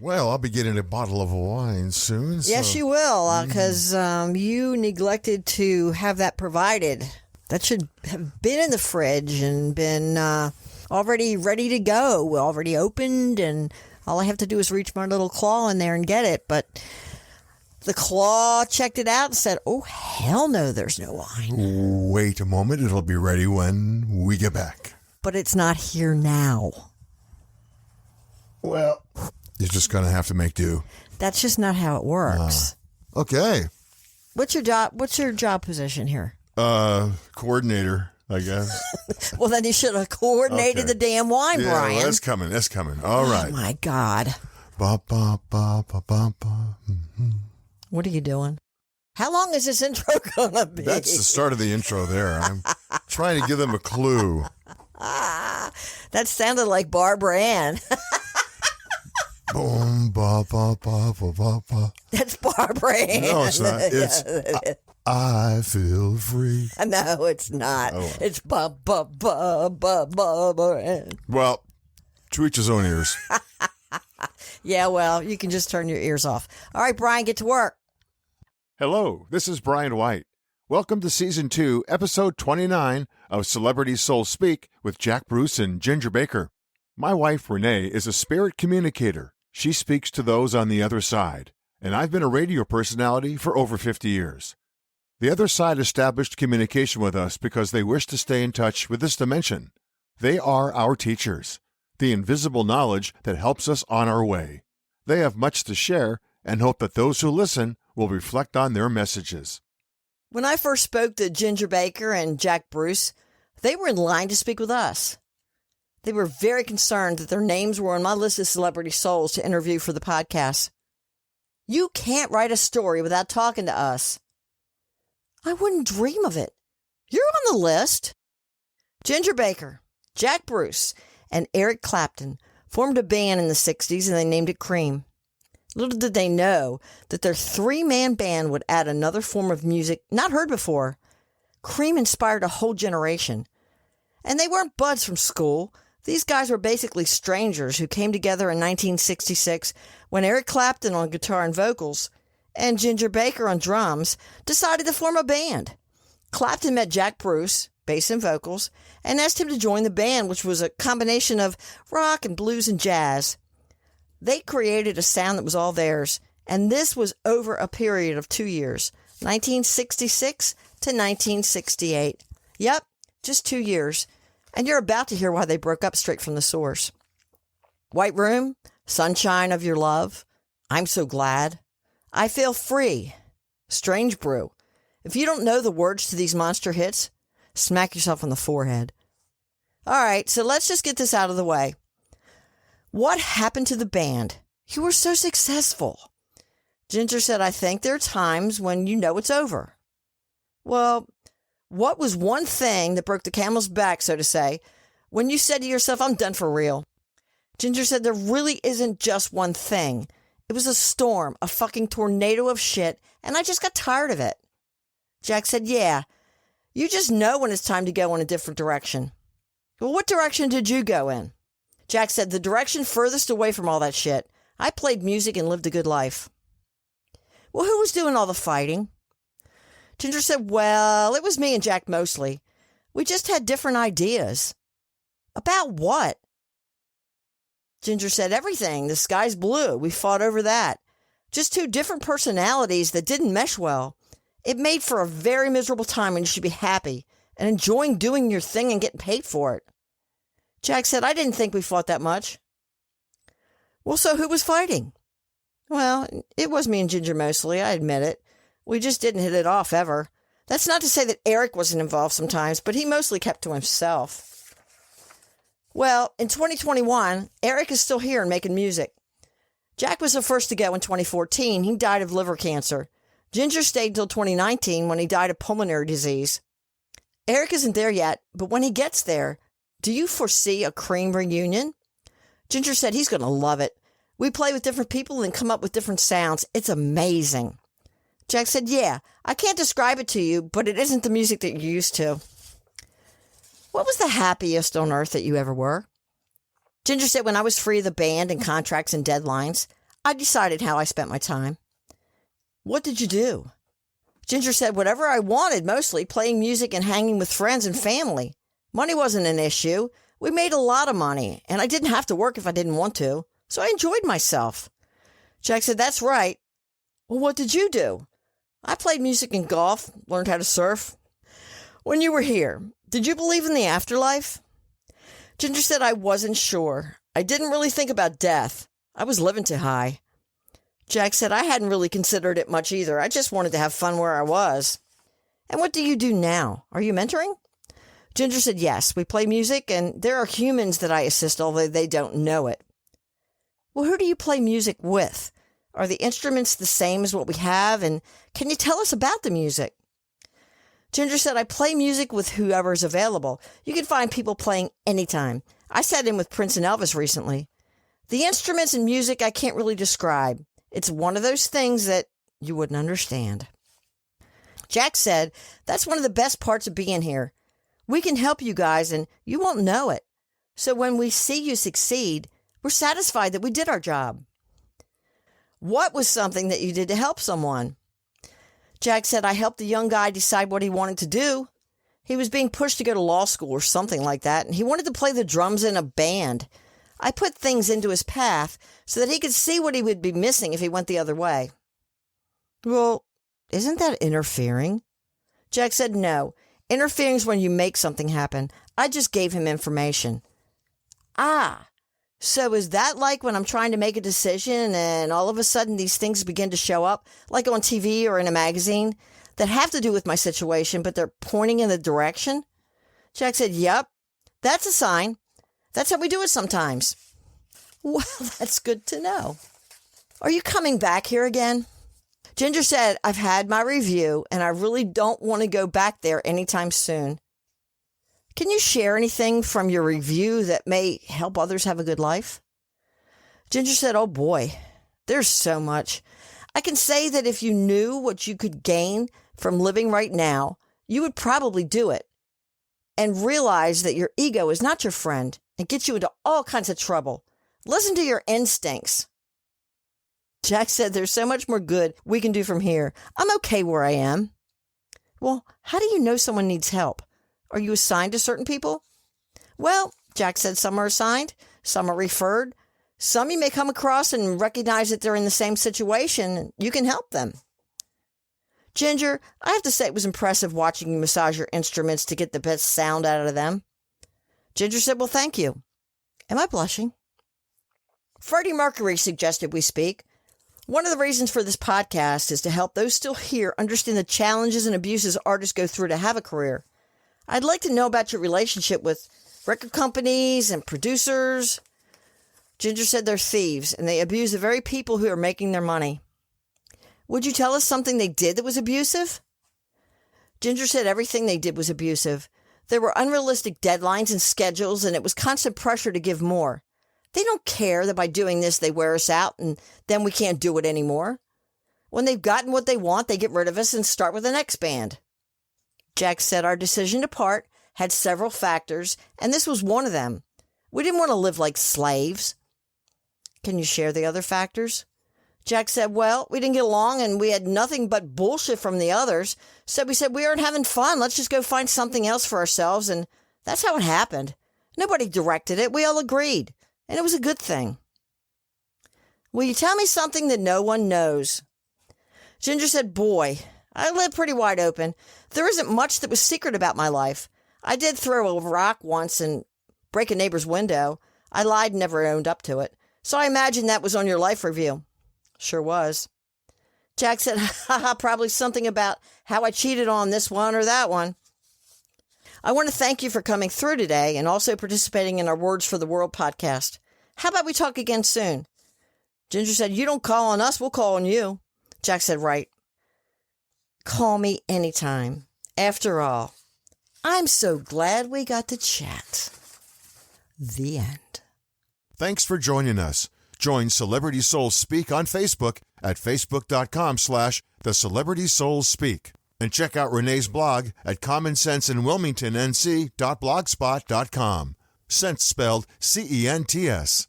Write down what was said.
Well, I'll be getting a bottle of wine soon. Yes, you will, because you neglected to have that provided. That should have been in the fridge and been already ready to go, already opened, and all I have to do is reach my little claw in there and get it. But the claw checked it out and said, oh, hell no, there's no wine. Wait a moment. It'll be ready when we get back. But it's not here now. Well, you're just going to have to make do. That's just not how it works. Okay. What's your job position here? Coordinator, I guess. Well, then you should have coordinated the damn wine, yeah, Brian. Well, that's coming. All right. Oh, my God. Ba, ba, ba, ba, ba, ba. Mm-hmm. What are you doing? How long is this intro going to be? That's the start of the intro there. I'm trying to give them a clue. That sounded like Barbara Ann. Boom, ba, ba, ba, ba, ba, ba. That's Barbara Ann. No, it's not. It's I feel free. No, it's not. Oh. It's Barbara Ann. Well, to each his own ears. Yeah, well, you can just turn your ears off. All right, Brian, get to work. Hello, this is Brian White. Welcome to Season 2, Episode 29 of Celebrity Soul Speak with Jack Bruce and Ginger Baker. My wife, Renee, is a spirit communicator. She speaks to those on the other side, and I've been a radio personality for over 50 years. The other side established communication with us because they wish to stay in touch with this dimension. They are our teachers, the invisible knowledge that helps us on our way. They have much to share and hope that those who listen will reflect on their messages. When I first spoke to Ginger Baker and Jack Bruce, they were in line to speak with us. They were very concerned that their names were on my list of celebrity souls to interview for the podcast. You can't write a story without talking to us. I wouldn't dream of it. You're on the list. Ginger Baker, Jack Bruce, and Eric Clapton formed a band in the 60s and they named it Cream. Little did they know that their three-man band would add another form of music not heard before. Cream inspired a whole generation. And they weren't buds from school. These guys were basically strangers who came together in 1966 when Eric Clapton on guitar and vocals and Ginger Baker on drums decided to form a band. Clapton met Jack Bruce, bass and vocals, and asked him to join the band, which was a combination of rock and blues and jazz. They created a sound that was all theirs, and this was over a period of 2 years, 1966 to 1968. Yep, just 2 years. And you're about to hear why they broke up straight from the source. White Room, Sunshine of Your Love, I'm So Glad, I Feel Free, Strange Brew. If you don't know the words to these monster hits, smack yourself on the forehead. All right, so let's just get this out of the way. What happened to the band? You were so successful. Ginger said, I think there are times when you know it's over. Well, what was one thing that broke the camel's back, so to say, when you said to yourself, I'm done for real? Ginger said there really isn't just one thing. It was a storm, a fucking tornado of shit, and I just got tired of it. Jack said, yeah, you just know when it's time to go in a different direction. Well, what direction did you go in? Jack said, the direction furthest away from all that shit. I played music and lived a good life. Well, who was doing all the fighting? Ginger said, well, it was me and Jack mostly. We just had different ideas. About what? Ginger said, everything. The sky's blue. We fought over that. Just two different personalities that didn't mesh well. It made for a very miserable time and you should be happy and enjoying doing your thing and getting paid for it. Jack said, I didn't think we fought that much. Well, so who was fighting? Well, it was me and Ginger mostly, I admit it. We just didn't hit it off ever. That's not to say that Eric wasn't involved sometimes, but he mostly kept to himself. Well, in 2021, Eric is still here and making music. Jack was the first to go in 2014. He died of liver cancer. Ginger stayed until 2019 when he died of pulmonary disease. Eric isn't there yet, but when he gets there, do you foresee a Cream reunion? Ginger said he's going to love it. We play with different people and come up with different sounds. It's amazing. Jack said, yeah, I can't describe it to you, but it isn't the music that you're used to. What was the happiest on earth that you ever were? Ginger said, when I was free of the band and contracts and deadlines, I decided how I spent my time. What did you do? Ginger said, whatever I wanted, mostly playing music and hanging with friends and family. Money wasn't an issue. We made a lot of money, and I didn't have to work if I didn't want to, so I enjoyed myself. Jack said, that's right. Well, what did you do? I played music and golf, learned how to surf. When you were here, did you believe in the afterlife? Ginger said, I wasn't sure. I didn't really think about death. I was living too high. Jack said, I hadn't really considered it much either. I just wanted to have fun where I was. And what do you do now? Are you mentoring? Ginger said, yes, we play music, and there are humans that I assist, although they don't know it. Well, who do you play music with? Are the instruments the same as what we have? And can you tell us about the music? Ginger said, I play music with whoever's available. You can find people playing anytime. I sat in with Prince and Elvis recently. The instruments and music I can't really describe. It's one of those things that you wouldn't understand. Jack said, that's one of the best parts of being here. We can help you guys and you won't know it. So when we see you succeed, we're satisfied that we did our job. What was something that you did to help someone? Jack said, I helped a young guy decide what he wanted to do. He was being pushed to go to law school or something like that, and he wanted to play the drums in a band. I put things into his path so that he could see what he would be missing if he went the other way. Well, isn't that interfering? Jack said, no. Interfering is when you make something happen. I just gave him information. Ah, so is that like when I'm trying to make a decision and all of a sudden these things begin to show up, like on TV or in a magazine, that have to do with my situation, but they're pointing in the direction? Jack said, yep, that's a sign. That's how we do it sometimes. Well, that's good to know. Are you coming back here again? Ginger said, I've had my review and I really don't want to go back there anytime soon. Can you share anything from your review that may help others have a good life? Ginger said, oh boy, there's so much. I can say that if you knew what you could gain from living right now, you would probably do it and realize that your ego is not your friend and gets you into all kinds of trouble. Listen to your instincts. Jack said, there's so much more good we can do from here. I'm okay where I am. Well, how do you know someone needs help? Are you assigned to certain people? Well, Jack said, some are assigned, some are referred. Some you may come across and recognize that they're in the same situation. You can help them. Ginger, I have to say it was impressive watching you massage your instruments to get the best sound out of them. Ginger said, well, thank you. Am I blushing? Freddie Mercury suggested we speak. One of the reasons for this podcast is to help those still here understand the challenges and abuses artists go through to have a career. I'd like to know about your relationship with record companies and producers. Ginger said they're thieves and they abuse the very people who are making their money. Would you tell us something they did that was abusive? Ginger said everything they did was abusive. There were unrealistic deadlines and schedules, and it was constant pressure to give more. They don't care that by doing this they wear us out and then we can't do it anymore. When they've gotten what they want, they get rid of us and start with the next band. Jack said our decision to part had several factors, and this was one of them. We didn't want to live like slaves. Can you share the other factors? Jack said, well, we didn't get along and we had nothing but bullshit from the others. So we said, we aren't having fun. Let's just go find something else for ourselves. And that's how it happened. Nobody directed it. We all agreed. And it was a good thing. Will you tell me something that no one knows? Ginger said, boy, I live pretty wide open. There isn't much that was secret about my life. I did throw a rock once and break a neighbor's window. I lied and never owned up to it. So I imagine that was on your life review. Sure was. Jack said, haha, probably something about how I cheated on this one or that one. I want to thank you for coming through today and also participating in our Words for the World podcast. How about we talk again soon? Ginger said, you don't call on us, we'll call on you. Jack said, right. Call me anytime. After all, I'm so glad we got to chat. The end. Thanks for joining us. Join Celebrity Souls Speak on Facebook at facebook.com/The Celebrity Souls Speak. And check out Renee's blog at commonsenseinwilmingtonnc.blogspot.com. Sense spelled CENTS.